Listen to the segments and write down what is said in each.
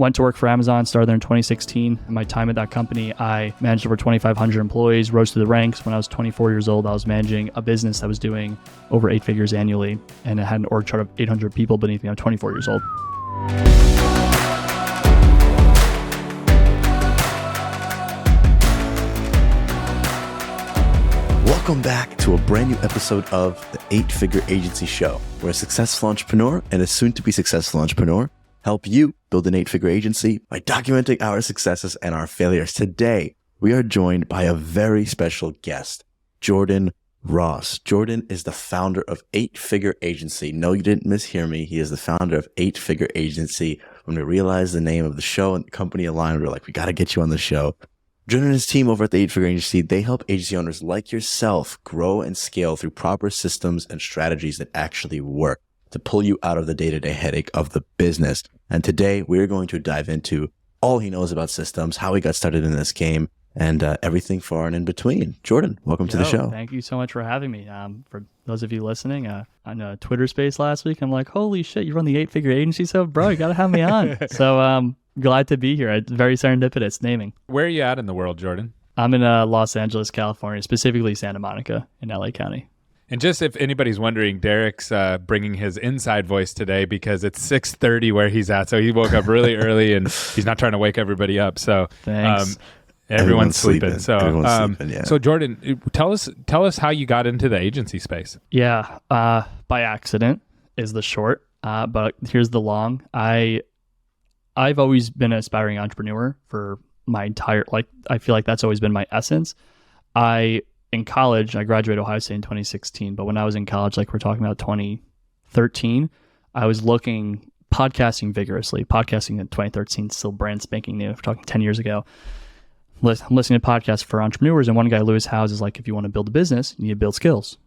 Went to work for Amazon, started there in 2016. In my time at that company, I managed over 2,500 employees, rose through the ranks. When I was 24 years old, I was managing a business that was doing over 8 figures annually, and it had an org chart of 800 people beneath me. I'm 24 years old. Welcome back to a brand new episode of the 8-Figure Agency Show, where a successful entrepreneur and a soon-to-be successful entrepreneur help you build an 8-figure agency by documenting our successes and our failures. Today, we are joined by a very special guest, Jordan Ross. Jordan is the founder of 8-Figure Agency. No, you didn't mishear me. He is the founder of 8-Figure Agency. When we realized the name of the show and the company aligned, we were like, we got to get you on the show. Jordan and his team over at the 8-Figure Agency, they help agency owners like yourself grow and scale through proper systems and strategies that actually work to pull you out of the day-to-day headache of the business. And today we're going to dive into all he knows about systems, how he got started in this game, and everything far and in between. Jordan, welcome to the show. Thank you so much for having me. For those of you listening, on a Twitter space last week, I'm like, holy shit, you run the 8-Figure Agency, so bro, you got to have me on. So glad to be here. It's very serendipitous naming. Where are you at in the world, Jordan? I'm in Los Angeles, California, specifically Santa Monica in LA County. And just if anybody's wondering, Derek's bringing his inside voice today because it's 6:30 where he's at. So he woke up really early and he's not trying to wake everybody up. So thanks. Everyone's sleeping. So Jordan, tell us how you got into the agency space. Yeah, by accident is the short. But here's the long. I've always been an aspiring entrepreneur for my entire, I feel like that's always been my essence. In college, I graduated Ohio State in 2016, but when I was in college, like we're talking about 2013, I was podcasting vigorously. Podcasting in 2013, still brand spanking new. We're talking 10 years ago. I'm listening to podcasts for entrepreneurs, and one guy, Lewis Howes, is like, if you want to build a business, you need to build skills.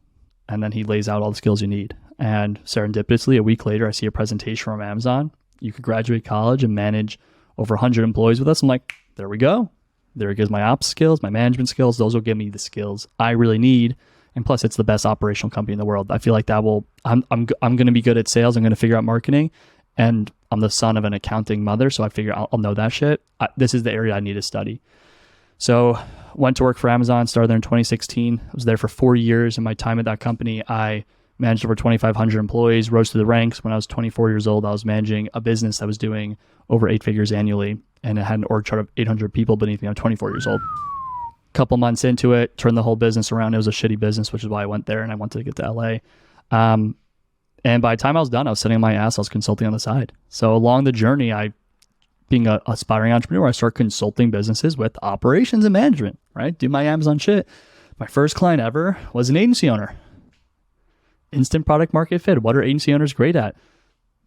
And then he lays out all the skills you need. And serendipitously, a week later, I see a presentation from Amazon. You could graduate college and manage over 100 employees with us. I'm like, there we go. There goes my ops skills, my management skills. Those will give me the skills I really need. And plus, it's the best operational company in the world. I feel like I'm going to be good at sales. I'm going to figure out marketing. And I'm the son of an accounting mother, so I figure I'll know that shit. This is the area I need to study. So went to work for Amazon, started there in 2016. I was there for 4 years. In my time at that company, I managed over 2,500 employees, rose through the ranks. When I was 24 years old, I was managing a business that was doing over 8 figures annually, and it had an org chart of 800 people beneath me. I'm 24 years old. Couple months into it, turned the whole business around. It was a shitty business, which is why I went there, and I wanted to get to LA. And by the time I was done, I was sitting on my ass. I was consulting on the side. So along the journey, being an aspiring entrepreneur, I started consulting businesses with operations and management, right? Do my Amazon shit. My first client ever was an agency owner. Instant product market fit. What are agency owners great at?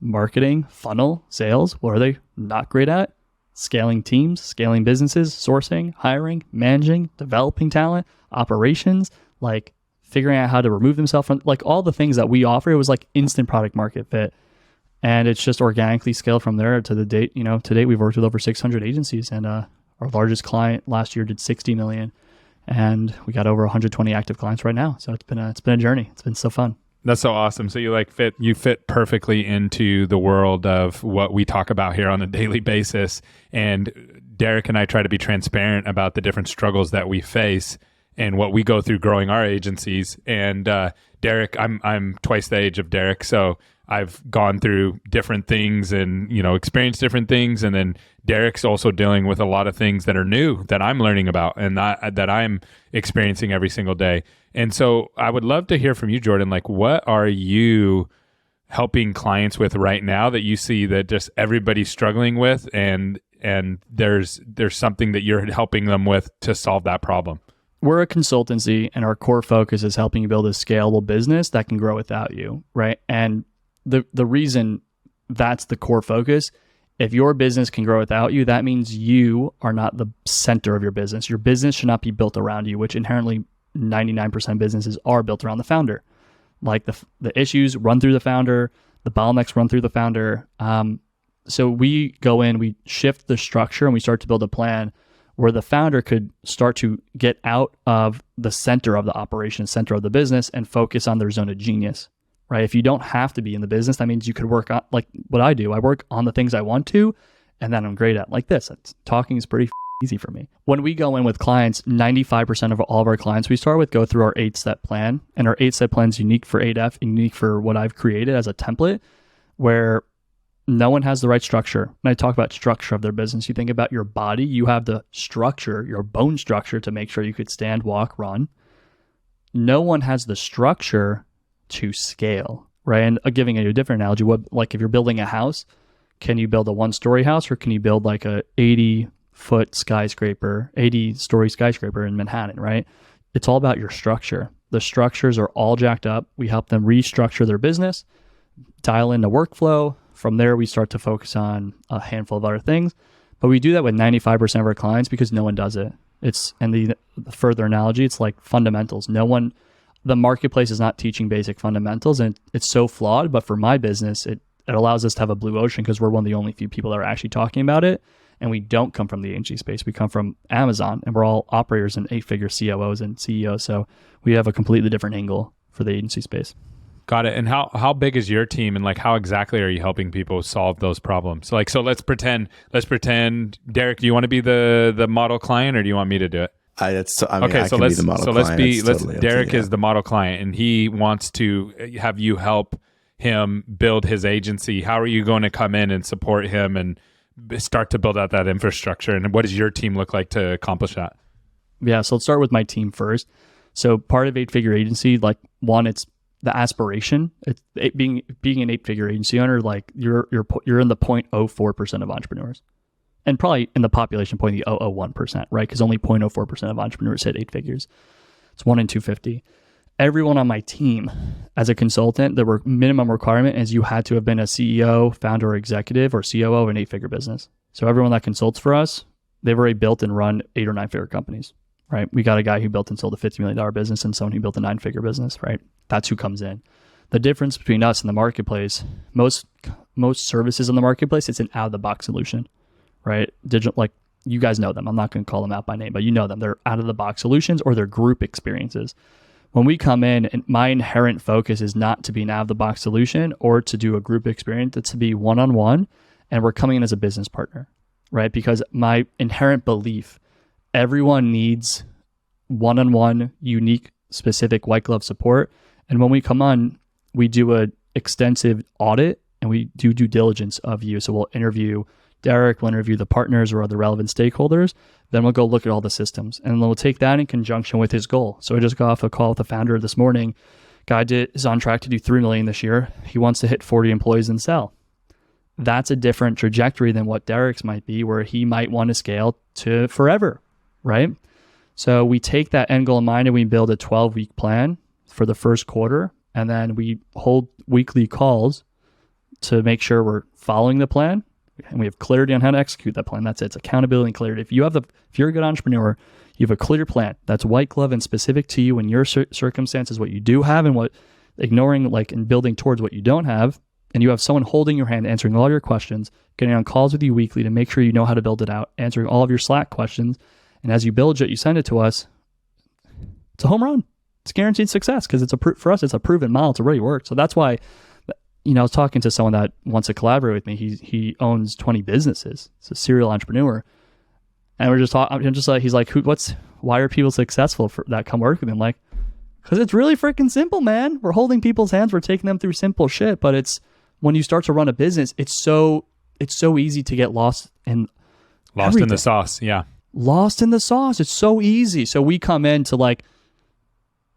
Marketing, funnel, sales. What are they not great at? Scaling teams, scaling businesses, sourcing, hiring, managing, developing talent, operations, like figuring out how to remove themselves from, like all the things that we offer. It was like instant product market fit. And it's just organically scaled from there to the date. To date, we've worked with over 600 agencies, and our largest client last year did 60 million, and we got over 120 active clients right now. So it's been a journey. It's been so fun. That's so awesome. So you fit perfectly into the world of what we talk about here on a daily basis. And Derek and I try to be transparent about the different struggles that we face and what we go through growing our agencies. And Derek, I'm twice the age of Derek, so I've gone through different things and, experienced different things. And then Derek's also dealing with a lot of things that are new that I'm learning about and that I'm experiencing every single day. And so I would love to hear from you, Jordan, like what are you helping clients with right now that you see that just everybody's struggling with and there's something that you're helping them with to solve that problem? We're a consultancy, and our core focus is helping you build a scalable business that can grow without you, right? And the reason that's the core focus, if your business can grow without you, that means you are not the center of your business. Your business should not be built around you, which inherently 99% of businesses are built around the founder. Like the issues run through the founder, the bottlenecks run through the founder. So we go in, we shift the structure, and we start to build a plan where the founder could start to get out of the center of the operation, center of the business, and focus on their zone of genius, right? If you don't have to be in the business, that means you could work on, like what I do. I work on the things I want to, and that I'm great at. Like this, talking is pretty easy for me. When we go in with clients, 95% of all of our clients we start with go through our 8-step plan. And our 8-step plan is unique for 8F, unique for what I've created as a template, where no one has the right structure. When I talk about structure of their business, you think about your body, you have the structure, your bone structure to make sure you could stand, walk, run. No one has the structure to scale, right? And giving you a different analogy, like if you're building a house, can you build a 1-story house, or can you build like a 80-foot skyscraper, 80-story skyscraper in Manhattan, right? It's all about your structure. The structures are all jacked up. We help them restructure their business, dial in the workflow. From there, we start to focus on a handful of other things. But we do that with 95% of our clients because no one does it. And the further analogy, it's like fundamentals. The marketplace is not teaching basic fundamentals, and it's so flawed. But for my business, it allows us to have a blue ocean because we're one of the only few people that are actually talking about it. And we don't come from the agency space. We come from Amazon, and we're all operators and 8-figure COOs and CEOs. So we have a completely different angle for the agency space. Got it. And how big is your team, and like how exactly are you helping people solve those problems? So let's pretend, Derek, do you want to be the model client, or do you want me to do it? I so can let's be the model client. Derek is the model client, and he wants to have you help him build his agency. How are you going to come in and support him and start to build out that infrastructure? And what does your team look like to accomplish that? Yeah, so let's start with my team first. So part of 8-figure agency, like one, it's the aspiration. Being an 8-figure agency owner, like you're in the 0.04% of entrepreneurs, and probably in the population 0.001%, right? Because only 0.04% of entrepreneurs hit 8 figures. It's 1 in 250. Everyone on my team, as a consultant, the minimum requirement is you had to have been a CEO, founder, or executive, or COO of an 8-figure business. So everyone that consults for us, they've already built and run 8 or 9-figure companies, right? We got a guy who built and sold a $50 million business and someone who built a 9-figure business, right? That's who comes in. The difference between us and the marketplace, most services in the marketplace, it's an out-of-the-box solution, right? Digital, like you guys know them. I'm not going to call them out by name, but you know them. They're out-of-the-box solutions or they're group experiences. When we come in, and my inherent focus is not to be an out-of-the-box solution or to do a group experience, it's to be one-on-one, and we're coming in as a business partner, right? Because my inherent belief, everyone needs one-on-one, unique, specific white glove support. And when we come on, we do an extensive audit and we do due diligence of you. So we'll interview Derek, we'll interview the partners or other relevant stakeholders. Then we'll go look at all the systems, and then we'll take that in conjunction with his goal. So I just got off a call with the founder this morning. Guy is on track to do $3 million this year. He wants to hit 40 employees and sell. That's a different trajectory than what Derek's might be, where he might want to scale to forever, right? So we take that end goal in mind and we build a 12-week plan for the first quarter, and then we hold weekly calls to make sure we're following the plan and we have clarity on how to execute that plan. That's it. It's accountability and clarity. If you're a good entrepreneur, you have a clear plan that's white glove and specific to you and your circumstances, what you do have and what ignoring and building towards what you don't have. And you have someone holding your hand, answering all your questions, getting on calls with you weekly to make sure you know how to build it out, answering all of your Slack questions. And as you build it, you send it to us. It's a home run. It's guaranteed success because for us, it's a proven model. It's already worked. So that's why, I was talking to someone that wants to collaborate with me. He owns 20 businesses. He's a serial entrepreneur. And we're just talking. I'm just like, he's like, why are people successful that come work with him? Like, because it's really freaking simple, man. We're holding people's hands. We're taking them through simple shit. But it's when you start to run a business, it's so easy to get lost in the sauce. Yeah. Lost in the sauce. It's so easy. So we come in to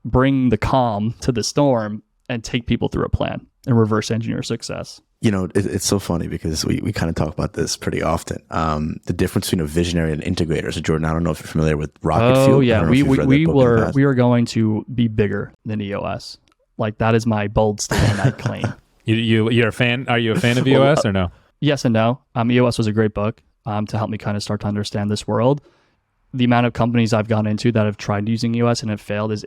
bring the calm to the storm and take people through a plan and reverse engineer success. It's so funny because we kind of talk about this pretty often. The difference between a visionary and an integrator. So Jordan, I don't know if you're familiar with Rocket Fuel. Oh yeah, we are going to be bigger than EOS. That is my bold statement I claim. You're a fan? Are you a fan of EOS or no? Yes and no. EOS was a great book to help me kind of start to understand this world. The amount of companies I've gone into that have tried using EOS and have failed is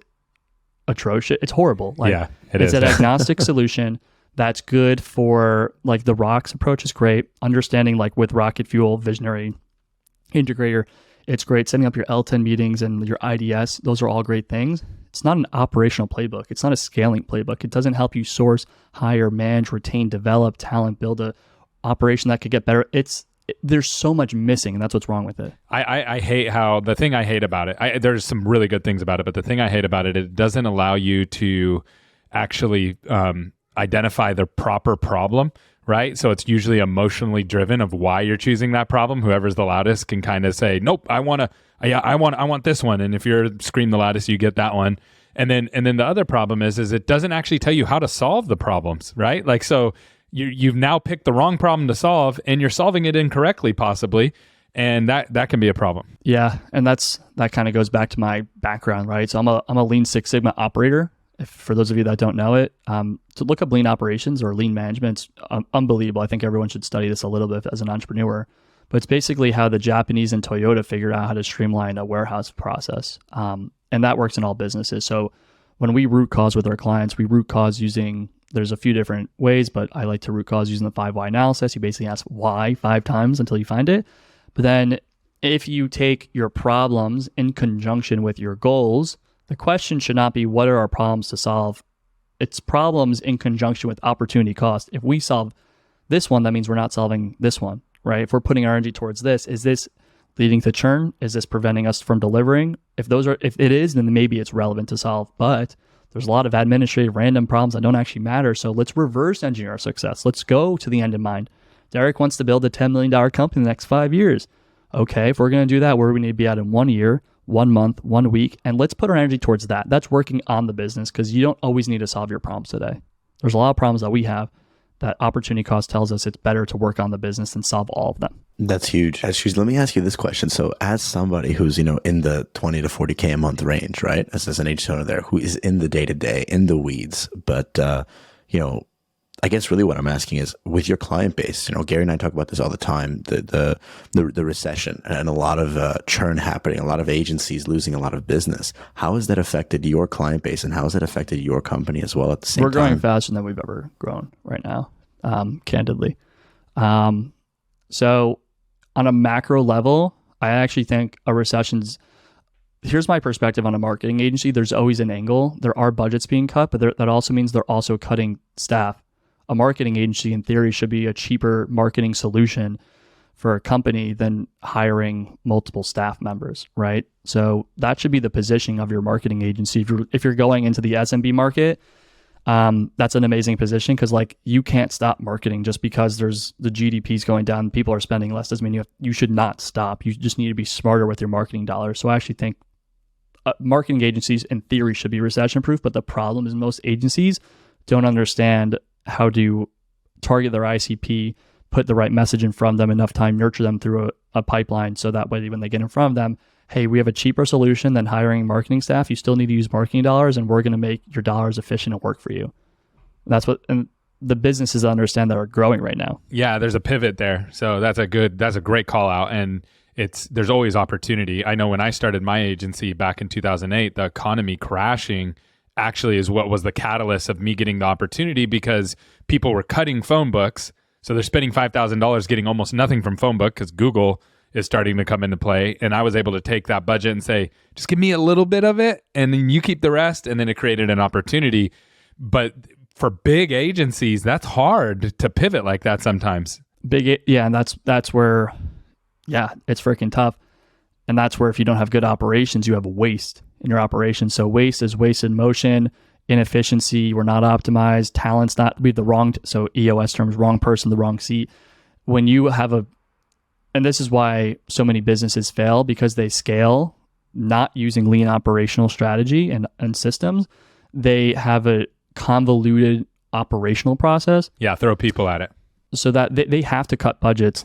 atrocious. It's horrible. It's an agnostic solution that's good for the Rocks approach is great. Understanding with Rocket Fuel, visionary integrator, it's great. Setting up your L10 meetings and your IDS, those are all great things. It's not an operational playbook. It's not a scaling playbook. It doesn't help you source, hire, manage, retain, develop talent, build a operation that could get better. It's there's so much missing, and that's what's wrong with it. I hate how the thing I hate about it. There's some really good things about it, but the thing I hate about it, it doesn't allow you to actually identify the proper problem, right? So it's usually emotionally driven of why you're choosing that problem. Whoever's the loudest can kind of say, "Nope, I want this one." And if you're scream the loudest, you get that one. And then the other problem is it doesn't actually tell you how to solve the problems, right? Like, so you've now picked the wrong problem to solve, and you're solving it incorrectly, possibly, and that can be a problem. Yeah, and that kind of goes back to my background, right? So I'm a Lean Six Sigma operator. For those of you that don't know it, to look up lean operations or lean management, it's unbelievable. I think everyone should study this a little bit as an entrepreneur. But it's basically how the Japanese and Toyota figured out how to streamline a warehouse process. And that works in all businesses. So when we root cause with our clients, we root cause using, there's a few different ways, but I like to root cause using the 5 why analysis. You basically ask why 5 times until you find it. But then if you take your problems in conjunction with your goals, the question should not be what are our problems to solve. It's problems in conjunction with opportunity cost. If we solve this one, that means we're not solving this one, right? If we're putting our energy towards this, is this leading to churn? Is this preventing us from delivering? If it is, then maybe it's relevant to solve. But there's a lot of administrative random problems that don't actually matter. So let's reverse engineer our success. Let's go to the end in mind. Derek wants to build a $10 million company in the next 5 years. Okay, if we're going to do that, where do we need to be at in 1 year, 1 month, 1 week? And let's put our energy towards that. That's working on the business, because you don't always need to solve your problems today. There's a lot of problems that we have that opportunity cost tells us it's better to work on the business than solve all of them. That's huge. Ashutosh, let me ask you this question. So as somebody who's, in the 20 to 40K a month range, right? As an agency owner there who is in the day-to-day, in the weeds, but, I guess really what I'm asking is, with your client base, Gary and I talk about this all the time, the recession and a lot of churn happening, a lot of agencies losing a lot of business. How has that affected your client base, and how has that affected your company as well at the same time? We're growing faster than we've ever grown right now, candidly. So on a macro level, I actually think a recession's, here's my perspective on a marketing agency. There's always an angle. There are budgets being cut, but that also means they're also cutting staff. A marketing agency, in theory, should be a cheaper marketing solution for a company than hiring multiple staff members, right? So that should be the positioning of your marketing agency. If you're going into the SMB market, that's an amazing position, because you can't stop marketing just because there's the GDP is going down, people are spending less. Doesn't mean you should not stop. You just need to be smarter with your marketing dollars. So I actually think marketing agencies, in theory, should be recession proof. But the problem is most agencies don't understand how to target their ICP, put the right message in front of them, enough time, nurture them through a pipeline, so that way when they get in front of them, hey, we have a cheaper solution than hiring marketing staff. You still need to use marketing dollars, and we're going to make your dollars efficient and work for you. And the businesses understand that are growing right now. Yeah, there's a pivot there. So that's a great call out. And there's always opportunity. I know when I started my agency back in 2008, the economy crashing actually is what was the catalyst of me getting the opportunity, because people were cutting phone books. So they're spending $5,000 getting almost nothing from phone book, because Google is starting to come into play. And I was able to take that budget and say, just give me a little bit of it, and then you keep the rest. And then it created an opportunity. But for big agencies, that's hard to pivot like that sometimes. And that's where, it's freaking tough. And that's where, if you don't have good operations, you have waste in your operations. So waste is wasted motion, inefficiency, we're not optimized, talent's not, we the wrong, so EOS terms, wrong person, the wrong seat. When you have and this is why so many businesses fail, because they scale not using lean operational strategy and systems. They have a convoluted operational process. Yeah, throw people at it. So that they have to cut budgets,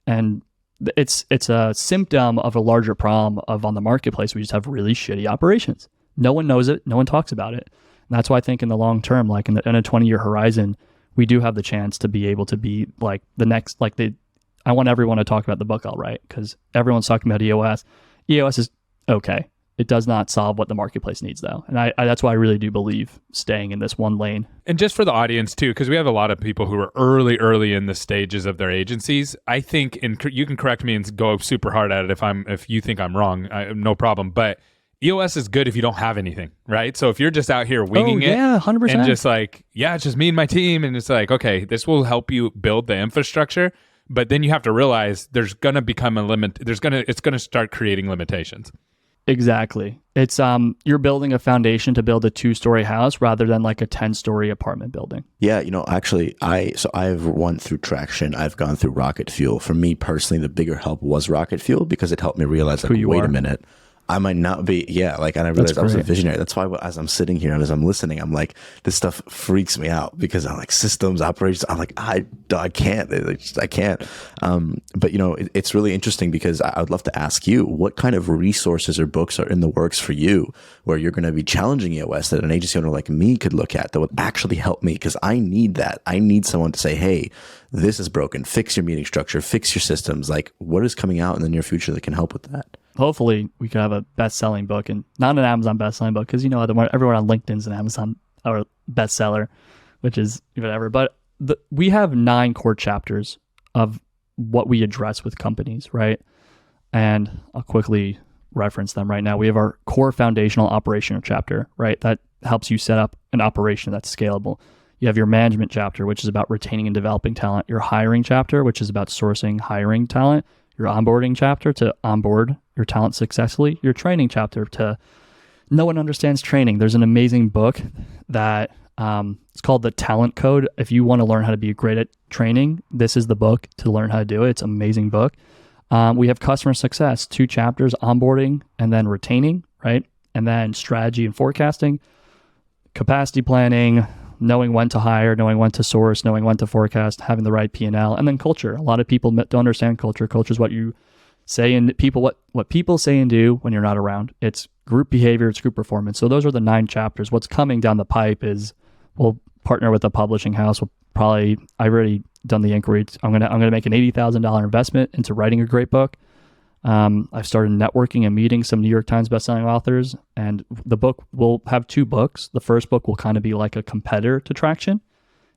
and it's a symptom of a larger problem on the marketplace. We just have really shitty operations. No one knows it. No one talks about it. And that's why I think in the long term, in a 20-year horizon, we do have the chance to be able to be the next, I want everyone to talk about the book, all right, because everyone's talking about EOS. EOS is okay. It does not solve what the marketplace needs, though. And I that's why I really do believe staying in this one lane. And just for the audience, too, because we have a lot of people who are early in the stages of their agencies. I think, and you can correct me and go super hard at it if you think I'm wrong, no problem. But EOS is good if you don't have anything, right? So if you're just out here winging it, 100%. and just it's just me and my team, and it's okay, this will help you build the infrastructure. But then you have to realize there's going to become a limit. It's going to start creating limitations. Exactly. It's you're building a foundation to build a 2-story house rather than like a 10-story apartment building. Yeah, actually, I've won through Traction. I've gone through Rocket Fuel. For me personally, the bigger help was Rocket Fuel because it helped me realize, like, wait a minute, I might not be, and I realized I was a visionary. That's why as I'm sitting here and as I'm listening, I'm like, this stuff freaks me out because I'm like, systems, operations, I'm like, I can't. I can't. But, it's really interesting because I would love to ask you, what kind of resources or books are in the works for you where you're going to be challenging EOS that an agency owner like me could look at that would actually help me? Because I need that. I need someone to say, hey, this is broken. Fix your meeting structure. Fix your systems. Like, what is coming out in the near future that can help with that? Hopefully we could have a best-selling book, and not an Amazon best-selling book, because everyone on LinkedIn's an Amazon or bestseller, which is whatever. But we have 9 core chapters of what we address with companies, right? And I'll quickly reference them right now. We have our core foundational operational chapter, right? That helps you set up an operation that's scalable. You have your management chapter, which is about retaining and developing talent. Your hiring chapter, which is about sourcing, hiring talent. Your onboarding chapter to onboard your talent successfully. Your training chapter to no one understands training. There's an amazing book that it's called The Talent Code. If you want to learn how to be great at training, this is the book to learn how to do it. It's an amazing book. We have customer success, 2 chapters, onboarding and then retaining, right? And then strategy and forecasting, capacity planning, knowing when to hire, knowing when to source, knowing when to forecast, having the right P&L, and then culture. A lot of people don't understand culture. Culture is what you say and what people say and do when you're not around. It's group behavior, it's group performance. So those are the 9 chapters. What's coming down the pipe is we'll partner with a publishing house. I've already done the inquiry. I'm gonna make an $80,000 investment into writing a great book. I've started networking and meeting some New York Times bestselling authors, and the book will have 2 books. The first book will kind of be like a competitor to Traction.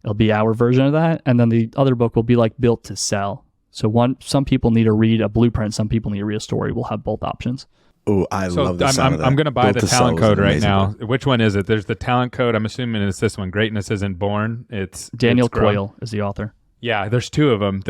It'll be our version of that. And then the other book will be like built to sell. So some people need to read a blueprint. Some people need to read a story. We'll have both options. Oh, I love the sound of that. I'm going to buy Built the to talent Sell is code an right amazing now. book. Which one is it? There's the talent code. I'm assuming it's this one. Greatness Isn't Born. It's Daniel Grown. Coyle is the author. Yeah, there's 2 of them.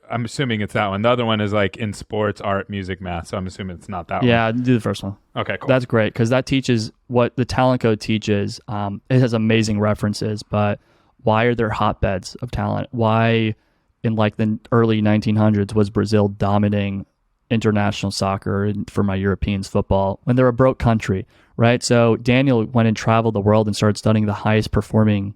I'm assuming it's that one. The other one is like in sports, art, music, math. So I'm assuming it's not that one. Yeah, do the first one. Okay, cool. That's great because that teaches what the talent code teaches. It has amazing references, but why are there hotbeds of talent? Why in like the early 1900s was Brazil dominating international soccer and for my Europeans football when they're a broke country, right? So Daniel went and traveled the world and started studying the highest performing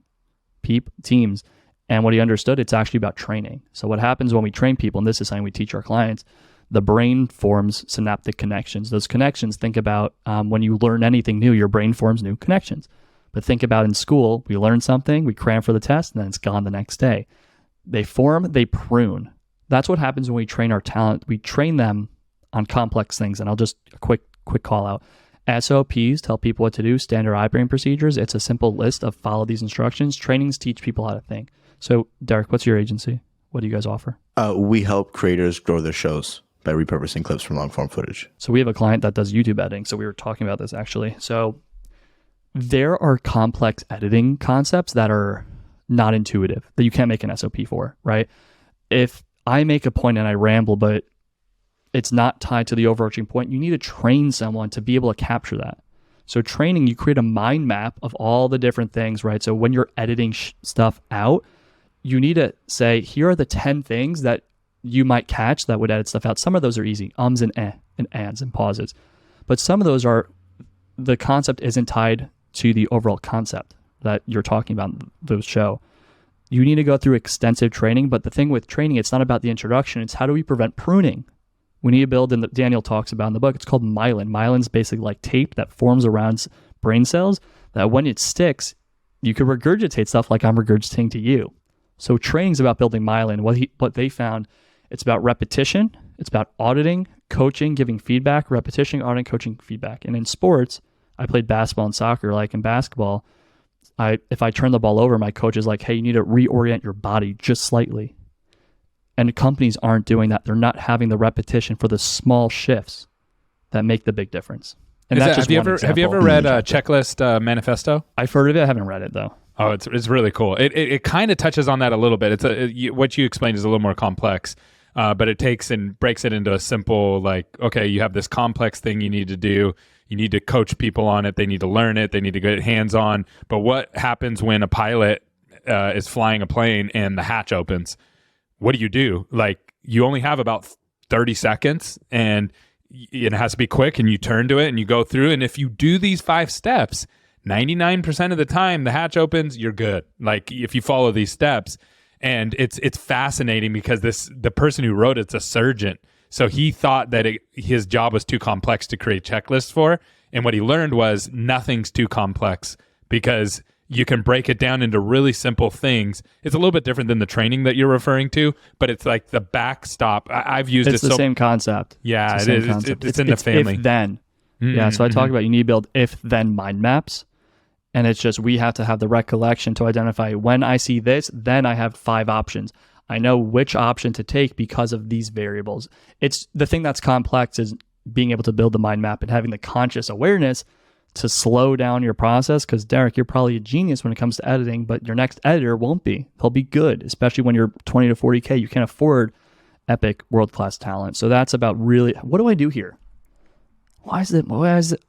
teams. And what he understood, it's actually about training. So what happens when we train people, and this is something we teach our clients, the brain forms synaptic connections. Those connections, think about when you learn anything new, your brain forms new connections. But think about in school, we learn something, we cram for the test, and then it's gone the next day. They form, they prune. That's what happens when we train our talent. We train them on complex things. And I'll just a quick call out. SOPs tell people what to do, standard operating procedures. It's a simple list of follow these instructions. Trainings teach people how to think. So Derek, what's your agency? What do you guys offer? We help creators grow their shows by repurposing clips from long form footage. So we have a client that does YouTube editing. So we were talking about this actually. So there are complex editing concepts that are not intuitive, that you can't make an SOP for, right? If I make a point and I ramble, but it's not tied to the overarching point, you need to train someone to be able to capture that. So training, you create a mind map of all the different things, right? So when you're editing stuff out, you need to say, here are the 10 things that you might catch that would edit stuff out. Some of those are easy, ums and ands and pauses. But some of those are, the concept isn't tied to the overall concept that you're talking about in the show. You need to go through extensive training, but the thing with training, it's not about the introduction, it's how do we prevent pruning? We need to build, and Daniel talks about in the book, it's called myelin. Myelin's basically like tape that forms around brain cells that when it sticks, you can regurgitate stuff like I'm regurgitating to you. So training's about building myelin. What they found, it's about repetition, it's about auditing, coaching, giving feedback, repetition, auditing, coaching, feedback. And in sports, I played basketball and soccer. Like in basketball, if I turn the ball over, my coach is like, hey, you need to reorient your body just slightly. And companies aren't doing that. They're not having the repetition for the small shifts that make the big difference. And that's just one example. Have you ever read Checklist Manifesto? I've heard of it. I haven't read it though. Oh, it's really cool. It kind of touches on that a little bit. What you explained is a little more complex, but it takes and breaks it into a simple, like, okay, you have this complex thing you need to do. You need to coach people on it. They need to learn it. They need to get hands-on. But what happens when a pilot is flying a plane and the hatch opens? What do? Like, you only have about 30 seconds, and it has to be quick, and you turn to it, and you go through. And if you do these 5 steps, 99% of the time, the hatch opens, you're good. Like, if you follow these steps. And it's fascinating because the person who wrote it's a surgeon. So he thought that his job was too complex to create checklists for. And what he learned was nothing's too complex because you can break it down into really simple things. It's a little bit different than the training that you're referring to, but it's like the backstop. I've used it. It's the same concept. Yeah, it is. It's in the family. If then. Yeah, so I talk about you need to build if then mind maps. And it's just we have to have the recollection to identify when I see this, then I have 5 options. I know which option to take because of these variables. It's the thing that's complex is being able to build the mind map and having the conscious awareness to slow down your process. Because Derek, you're probably a genius when it comes to editing, but your next editor won't be. They'll be good, especially when you're 20 to 40K. You can't afford epic world-class talent. So that's about really, what do I do here? Why is it?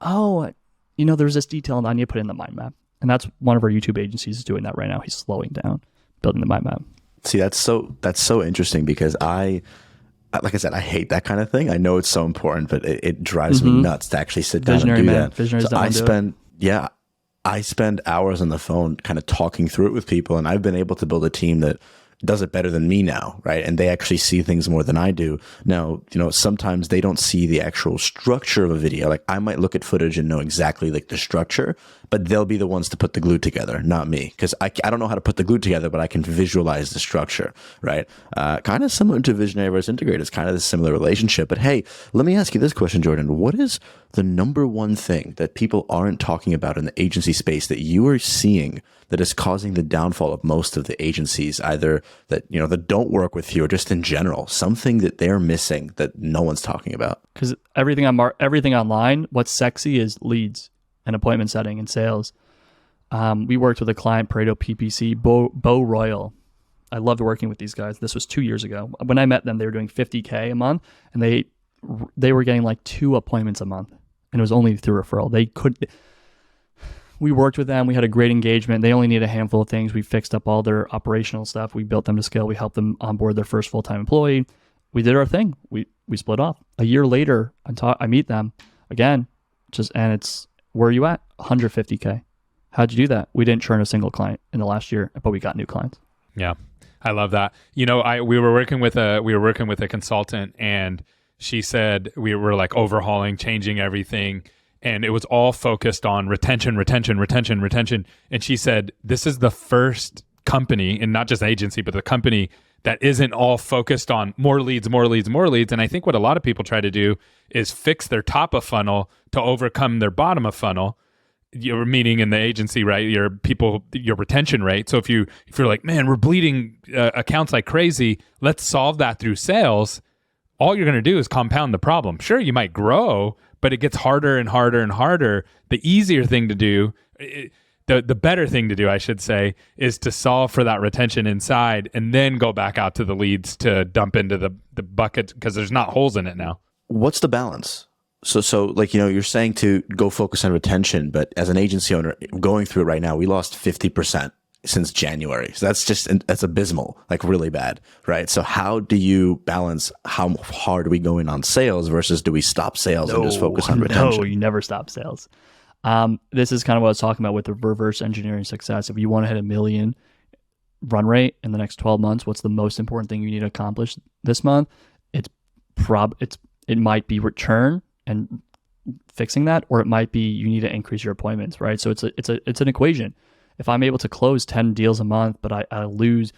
Oh, there's this detail and I need to put in the mind map. And that's one of our YouTube agencies is doing that right now. He's slowing down, building the mind map. See, that's so interesting because like I said, I hate that kind of thing. I know it's so important, but it drives me nuts to actually sit down and do that. Visionaries So I spend hours on the phone kind of talking through it with people, and I've been able to build a team that does it better than me now, right? And they actually see things more than I do. Now, sometimes they don't see the actual structure of a video. Like, I might look at footage and know exactly like the structure, but they'll be the ones to put the glue together, not me. Because I don't know how to put the glue together, but I can visualize the structure, right? Kind of similar to Visionary versus Integrator. It's kind of a similar relationship. But hey, let me ask you this question, Jordan. What is the number one thing that people aren't talking about in the agency space that you are seeing that is causing the downfall of most of the agencies, either that that don't work with you or just in general, something that they're missing that no one's talking about? Because everything online, what's sexy is leads and appointment setting and sales. We worked with a client, Pareto PPC, Beau Royal. I loved working with these guys. This was 2 years ago. When I met them, they were doing $50K a month, and they were getting like 2 appointments a month, and it was only through referral. We worked with them. We had a great engagement. They only needed a handful of things. We fixed up all their operational stuff. We built them to scale. We helped them onboard their first full-time employee. We did our thing. We split off. A year later, I meet them again, and it's, where are you at? 150K. How'd you do that? We didn't churn a single client in the last year, but we got new clients. Yeah, I love that. We were working with a consultant, and she said we were like overhauling, changing everything. And it was all focused on retention. And she said, this is the first company, and not just agency, but the company that isn't all focused on more leads. And I think what a lot of people try to do is fix their top of funnel to overcome their bottom of funnel. You're meaning in the agency, right? Your retention rate. So if you're like, man, we're bleeding accounts like crazy, let's solve that through sales. All you're going to do is compound the problem. Sure, you might grow, but it gets harder and harder and harder. The easier thing to do, the better thing to do, I should say, is to solve for that retention inside and then go back out to the leads to dump into the bucket because there's not holes in it now. What's the balance? So like, you're saying to go focus on retention, but as an agency owner going through it right now, we lost 50% since January. So that's abysmal, like really bad, right? So how do you balance how hard are we going on sales versus do we stop sales and just focus on retention? No, you never stop sales. This is kind of what I was talking about with the reverse engineering success. If you want to hit $1 million run rate in the next 12 months, what's the most important thing you need to accomplish this month? It might be return and fixing that, or it might be you need to increase your appointments, right? So it's an equation. If I'm able to close 10 deals a month, but I lose,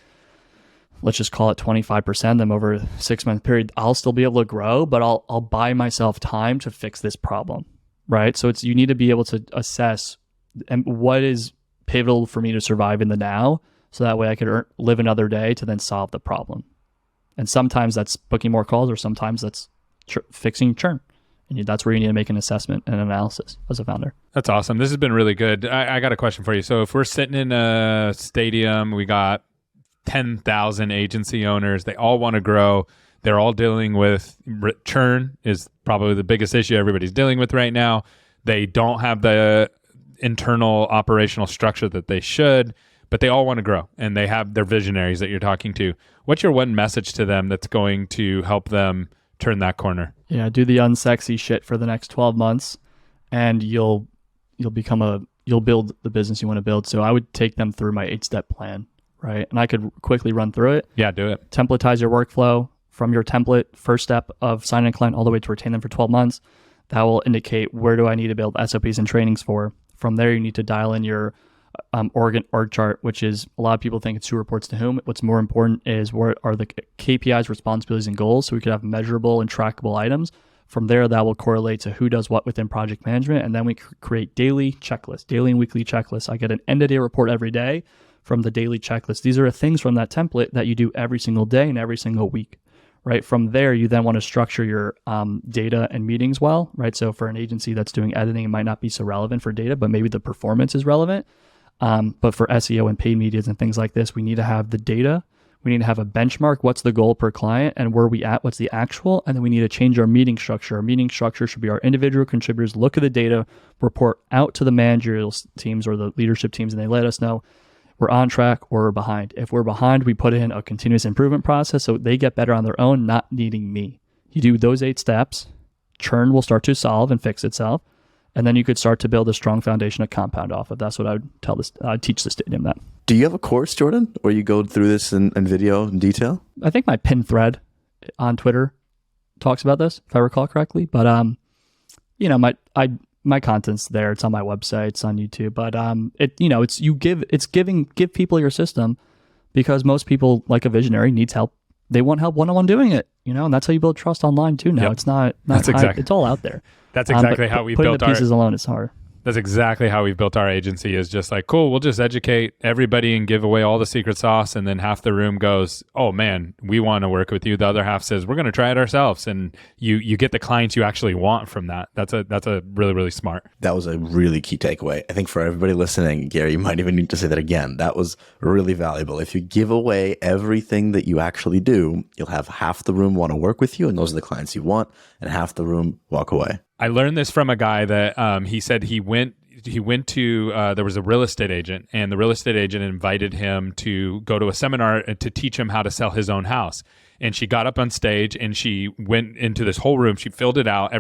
let's just call it 25% of them over a 6-month period, I'll still be able to grow, but I'll buy myself time to fix this problem, right? So you need to be able to assess what is pivotal for me to survive in the now, so that way I could live another day to then solve the problem. And sometimes that's booking more calls, or sometimes that's fixing churn. And that's where you need to make an assessment and analysis as a founder. That's awesome. This has been really good. I got a question for you. So if we're sitting in a stadium, we got 10,000 agency owners. They all want to grow. They're all dealing with churn is probably the biggest issue everybody's dealing with right now. They don't have the internal operational structure that they should, but they all want to grow, and they have their visionaries that you're talking to. What's your one message to them that's going to help them turn that corner? Yeah, do the unsexy shit for the next 12 months and you'll build the business you want to build. So I would take them through my 8-step plan, right? And I could quickly run through it. Yeah, do it. Templatize your workflow from your template, first step of signing a client all the way to retain them for 12 months. That will indicate where do I need to build SOPs and trainings for. From there, you need to dial in your org chart, which is a lot of people think it's who reports to whom. What's more important is what are the KPIs, responsibilities, and goals, so we could have measurable and trackable items. From there, that will correlate to who does what within project management, and then we create daily checklists, daily and weekly checklists. I get an end-of-day report every day from the daily checklist. These are things from that template that you do every single day and every single week. Right. From there, you then want to structure your data and meetings well. Right. So for an agency that's doing editing, it might not be so relevant for data, but maybe the performance is relevant. But for SEO and paid medias and things like this, we need to have the data. We need to have a benchmark. What's the goal per client and where are we at? What's the actual? And then we need to change our meeting structure. Our meeting structure should be our individual contributors look at the data, report out to the managerial teams or the leadership teams, and they let us know we're on track or we're behind. If we're behind, we put in a continuous improvement process so they get better on their own, not needing me. You do those 8 steps, churn will start to solve and fix itself. And then you could start to build a strong foundation to compound off of. That's what I'd teach the stadium that. Do you have a course, Jordan, where you go through this in video in detail? I think my pinned thread on Twitter talks about this, if I recall correctly. But my content's there. It's on my website. It's on YouTube. But give people your system, because most people, like a visionary, needs help. They want help one-on-one doing it, and that's how you build trust online too. Now Yep. It's not That's exactly. it's all out there. That's exactly how we putting built the pieces alone is hard. That's exactly how we've built our agency, is just like, cool, we'll just educate everybody and give away all the secret sauce. And then half the room goes, oh man, we want to work with you. The other half says, we're going to try it ourselves. And you get the clients you actually want from that. That's a really, really smart. That was a really key takeaway. I think for everybody listening, Gary, you might even need to say that again. That was really valuable. If you give away everything that you actually do, you'll have half the room want to work with you, and those are the clients you want, and half the room walk away. I learned this from a guy that he said he went to there was a real estate agent, and the real estate agent invited him to go to a seminar to teach him how to sell his own house. And she got up on stage and she went into this whole room. She filled it out.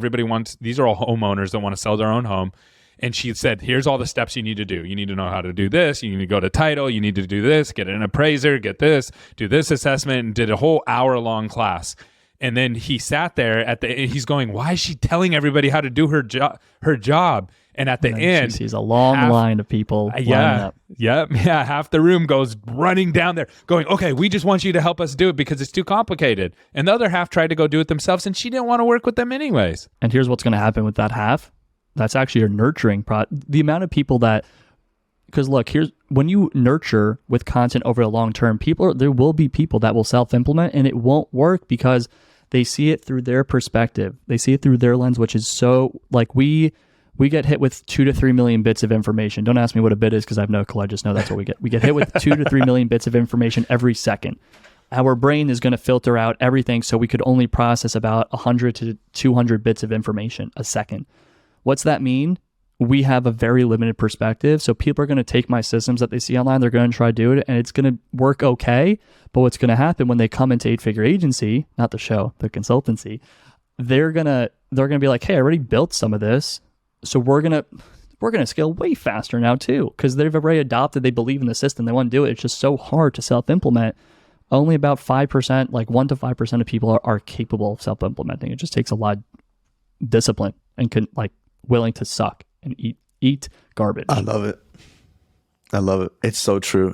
These are all homeowners that want to sell their own home. And she said, here's all the steps you need to do. You need to know how to do this. You need to go to title. You need to do this, get an appraiser, get this, do this assessment, and did a whole hour-long class. And then he sat there he's going, why is she telling everybody how to do her job? And at the end, she sees a long line of people lining up. Yeah. Half the room goes running down there going, okay, we just want you to help us do it because it's too complicated. And the other half tried to go do it themselves, and she didn't want to work with them anyways. And here's what's going to happen with that half. That's actually your nurturing the amount of people because look, when you nurture with content over the long term, there will be people that will self-implement, and it won't work because they see it through their perspective. They see it through their lens, which is so like we get hit with 2 to 3 million bits of information. Don't ask me what a bit is because I have no clue. I just know that's what we get. We get hit with 2 to 3 million bits of information every second. Our brain is going to filter out everything, so we could only process about 100 to 200 bits of information a second. What's that mean? We have a very limited perspective. So people are going to take my systems that they see online, they're going to try to do it, and it's going to work okay. But what's going to happen when they come into 8-Figure Agency, not the show, the consultancy, they're going to be like, hey, I already built some of this. So we're going to scale way faster now too, because they've already adopted, they believe in the system, they want to do it. It's just so hard to self-implement. Only about 5%, like 1 to 5% of people are capable of self-implementing. It just takes a lot of discipline and willing to suck and eat garbage. I love it. It's so true.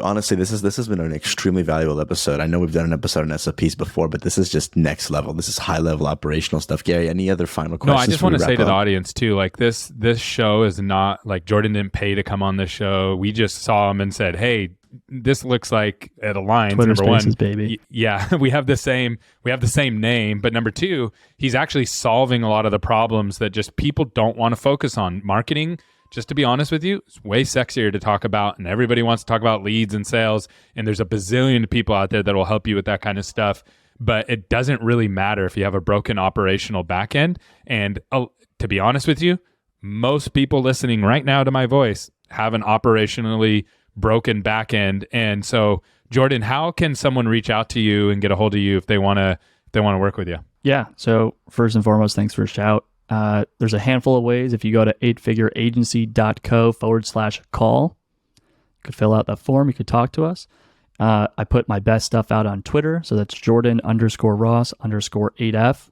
Honestly, this has been an extremely valuable episode. I know we've done an episode on SOPs before, but this is just next level. This is high level operational stuff. Gary, any other final questions? No, I just want to say to the audience too, like this show is not like Jordan didn't pay to come on this show. We just saw him and said, hey, this looks like it aligns. Twitter Number Spaces, one, baby. yeah, we have the same name, but number two, he's actually solving a lot of the problems that just people don't want to focus on. Marketing, just to be honest with you, it's way sexier to talk about, and everybody wants to talk about leads and sales, and there's a bazillion people out there that will help you with that kind of stuff, but it doesn't really matter if you have a broken operational back end. And to be honest with you, most people listening right now to my voice have an operationally broken back end. And so, Jordan, how can someone reach out to you and get a hold of you if they want to work with you? Yeah. So first and foremost, thanks for a shout. There's a handful of ways. If you go to 8figureagency.co/call, you could fill out that form. You could talk to us. I put my best stuff out on Twitter. So that's Jordan_Ross_8F.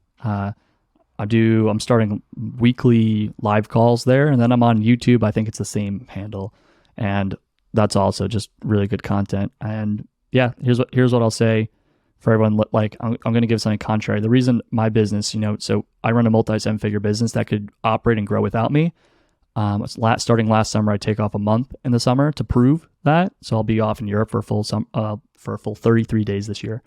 I'm starting weekly live calls there, and then I'm on YouTube. I think it's the same handle, and that's also just really good content. And yeah, here's what I'll say for everyone. Like, I'm going to give something contrary. The reason my business, so I run a multi-7-figure business that could operate and grow without me. Starting last summer, I take off a month in the summer to prove that. So I'll be off in Europe for a full 33 days this year.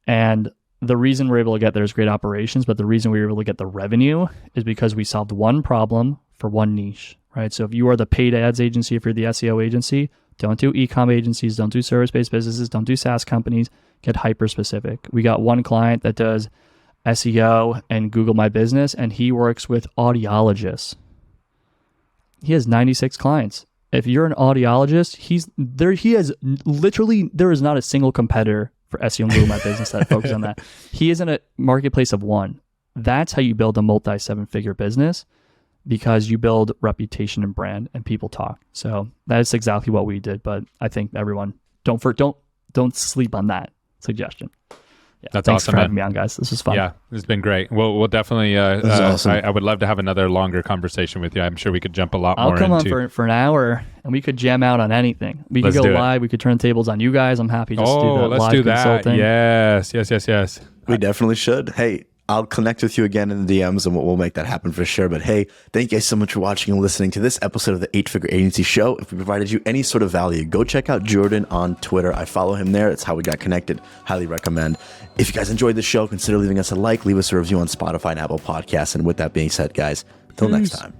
And the reason we're able to get there is great operations, but the reason we were able to get the revenue is because we solved one problem for one niche, right? So if you are the paid ads agency, if you're the SEO agency, don't do e-com agencies, don't do service-based businesses, don't do SaaS companies, get hyper-specific. We got one client that does SEO and Google My Business, and he works with audiologists. He has 96 clients. If you're an audiologist, there is not a single competitor for SEO and Google My Business that focus on that. He is in a marketplace of one. That's how you build a multi-7-figure business, because you build reputation and brand and people talk. So that's exactly what we did. But I think everyone don't sleep on that suggestion. Yeah, that's thanks awesome, for having man. me on, guys. This was fun. Yeah, it's been great. We'll definitely. This is awesome. I would love to have another longer conversation with you. I'm sure we could jump a lot more. I'll come on for an hour, and we could jam out on anything. We could Let's go do it. live. We could turn tables on you guys. I'm happy just to do that. Let's live do that. consulting. Yes. We definitely should. Hey, I'll connect with you again in the DMs, and we'll make that happen for sure. But hey, thank you guys so much for watching and listening to this episode of the 8-Figure Agency Show. If we provided you any sort of value, go check out Jordan on Twitter. I follow him there. That's how we got connected. Highly recommend. If you guys enjoyed the show, consider leaving us a like, leave us a review on Spotify and Apple Podcasts. And with that being said, guys, till next time.